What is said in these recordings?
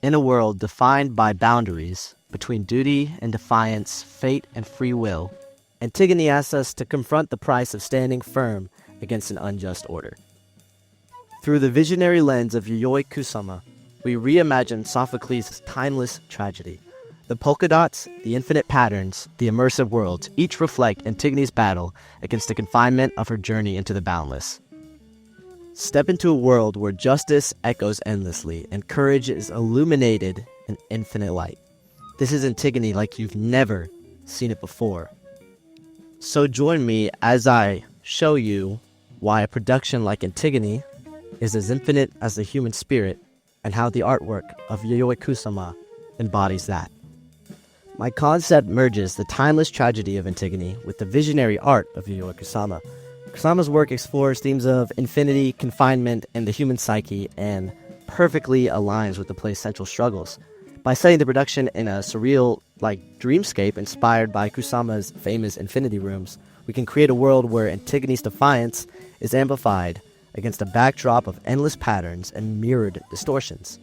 In a world defined by boundaries between duty and defiance, fate and free will, Antigone asks us to confront the price of standing firm against an unjust order. Through the visionary lens of Yayoi Kusama, we reimagine Sophocles' timeless tragedy. The polka dots, the infinite patterns, the immersive worlds each reflect Antigone's battle against the confinement of her journey into the boundless. Step into a world where justice echoes endlessly and courage is illuminated in infinite light. This is Antigone like you've never seen it before. So join me as I show you why a production like Antigone is as infinite as the human spirit and how the artwork of Yayoi Kusama embodies that. My concept merges the timeless tragedy of Antigone with the visionary art of Yayoi Kusama. Kusama's work explores themes of infinity, confinement, and the human psyche, and perfectly aligns with the play's central struggles. By setting the production in a surreal, dreamscape inspired by Kusama's famous infinity rooms, we can create a world where Antigone's defiance is amplified against a backdrop of endless patterns and mirrored distortions.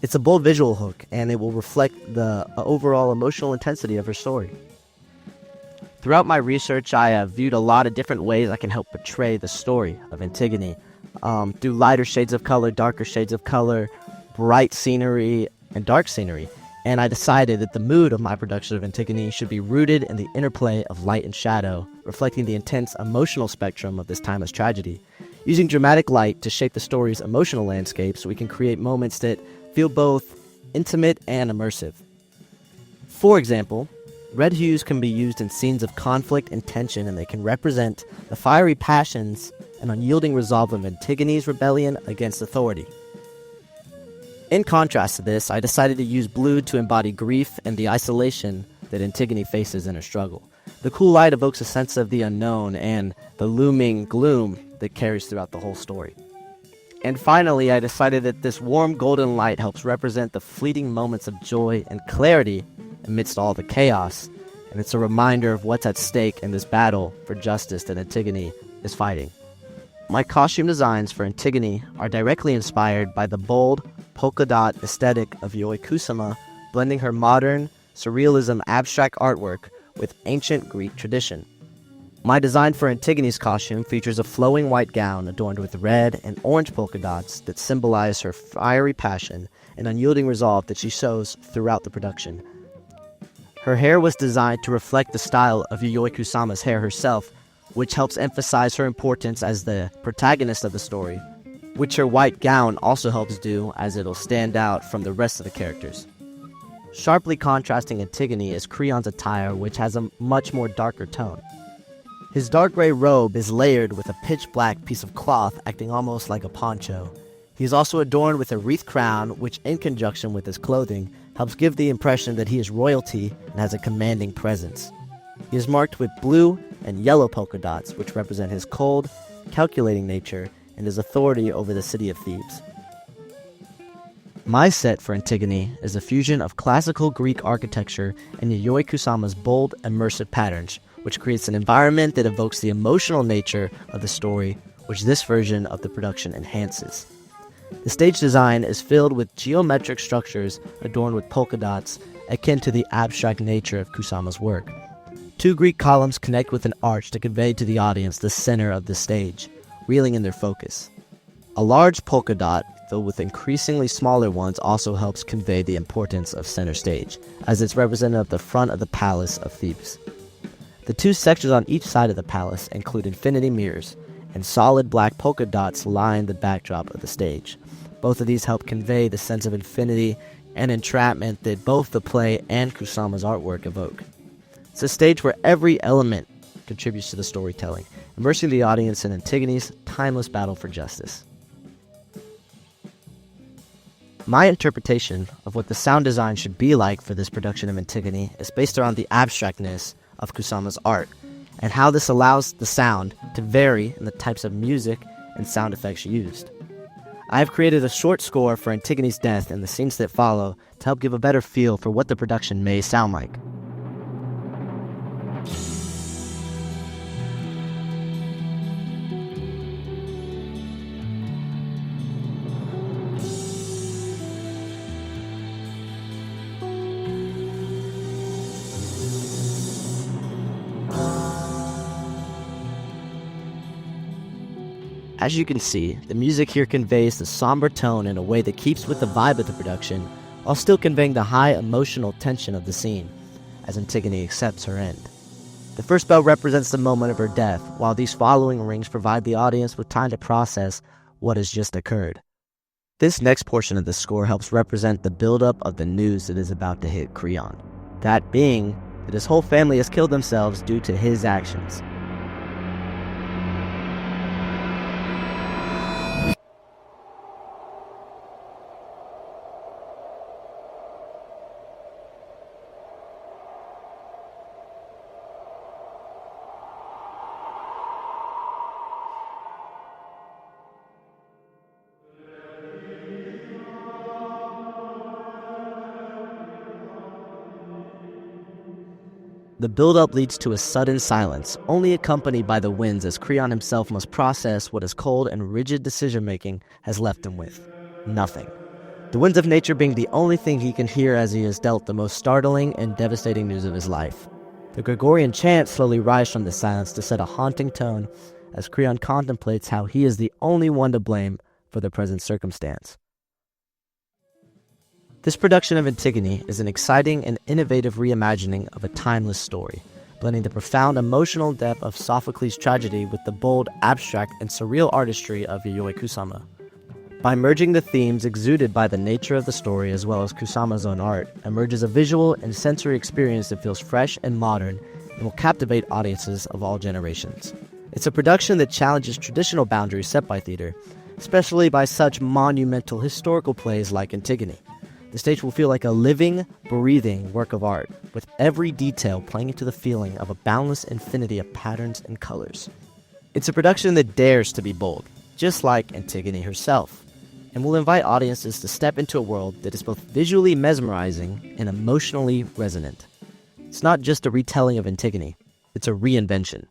It's a bold visual hook, and it will reflect the overall emotional intensity of her story. Throughout my research, I have viewed a lot of different ways I can help portray the story of Antigone, through lighter shades of color, darker shades of color, bright scenery, and dark scenery. And I decided that the mood of my production of Antigone should be rooted in the interplay of light and shadow, reflecting the intense emotional spectrum of this timeless tragedy. Using dramatic light to shape the story's emotional landscape so we can create moments that feel both intimate and immersive. For example, red hues can be used in scenes of conflict and tension, and they can represent the fiery passions and unyielding resolve of Antigone's rebellion against authority. In contrast to this, I decided to use blue to embody grief and the isolation that Antigone faces in her struggle. The cool light evokes a sense of the unknown and the looming gloom that carries throughout the whole story. And finally, I decided that this warm golden light helps represent the fleeting moments of joy and clarity amidst all the chaos, and it's a reminder of what's at stake in this battle for justice that Antigone is fighting. My costume designs for Antigone are directly inspired by the bold, polka dot aesthetic of Yayoi Kusama, blending her modern, surrealism abstract artwork with ancient Greek tradition. My design for Antigone's costume features a flowing white gown adorned with red and orange polka dots that symbolize her fiery passion and unyielding resolve that she shows throughout the production. Her hair was designed to reflect the style of Yayoi Kusama's hair herself, which helps emphasize her importance as the protagonist of the story, which her white gown also helps do, as it'll stand out from the rest of the characters. Sharply contrasting Antigone is Creon's attire, which has a much more darker tone. His dark gray robe is layered with a pitch black piece of cloth acting almost like a poncho. He is also adorned with a wreath crown, which in conjunction with his clothing helps give the impression that he is royalty and has a commanding presence. He is marked with blue and yellow polka dots, which represent his cold, calculating nature and his authority over the city of Thebes. My set for Antigone is a fusion of classical Greek architecture and Yayoi Kusama's bold, immersive patterns, which creates an environment that evokes the emotional nature of the story, which this version of the production enhances. The stage design is filled with geometric structures adorned with polka dots, akin to the abstract nature of Kusama's work. Two Greek columns connect with an arch to convey to the audience the center of the stage, reeling in their focus. A large polka dot, filled with increasingly smaller ones, also helps convey the importance of center stage, as it's represented at the front of the palace of Thebes. The two sections on each side of the palace include infinity mirrors, and solid black polka dots line the backdrop of the stage. Both of these help convey the sense of infinity and entrapment that both the play and Kusama's artwork evoke. It's a stage where every element contributes to the storytelling, immersing the audience in Antigone's timeless battle for justice. My interpretation of what the sound design should be like for this production of Antigone is based around the abstractness of Kusama's art, and how this allows the sound to vary in the types of music and sound effects used. I have created a short score for Antigone's death and the scenes that follow to help give a better feel for what the production may sound like. As you can see, the music here conveys the somber tone in a way that keeps with the vibe of the production, while still conveying the high emotional tension of the scene, as Antigone accepts her end. The first bell represents the moment of her death, while these following rings provide the audience with time to process what has just occurred. This next portion of the score helps represent the buildup of the news that is about to hit Creon, that being that his whole family has killed themselves due to his actions. The build-up leads to a sudden silence, only accompanied by the winds as Creon himself must process what his cold and rigid decision-making has left him with. Nothing. The winds of nature being the only thing he can hear as he is dealt the most startling and devastating news of his life. The Gregorian chants slowly rise from the silence to set a haunting tone as Creon contemplates how he is the only one to blame for the present circumstance. This production of Antigone is an exciting and innovative reimagining of a timeless story, blending the profound emotional depth of Sophocles' tragedy with the bold, abstract, and surreal artistry of Yayoi Kusama. By merging the themes exuded by the nature of the story as well as Kusama's own art, emerges a visual and sensory experience that feels fresh and modern and will captivate audiences of all generations. It's a production that challenges traditional boundaries set by theater, especially by such monumental historical plays like Antigone. The stage will feel like a living, breathing work of art, with every detail playing into the feeling of a boundless infinity of patterns and colors. It's a production that dares to be bold, just like Antigone herself, and will invite audiences to step into a world that is both visually mesmerizing and emotionally resonant. It's not just a retelling of Antigone, it's a reinvention.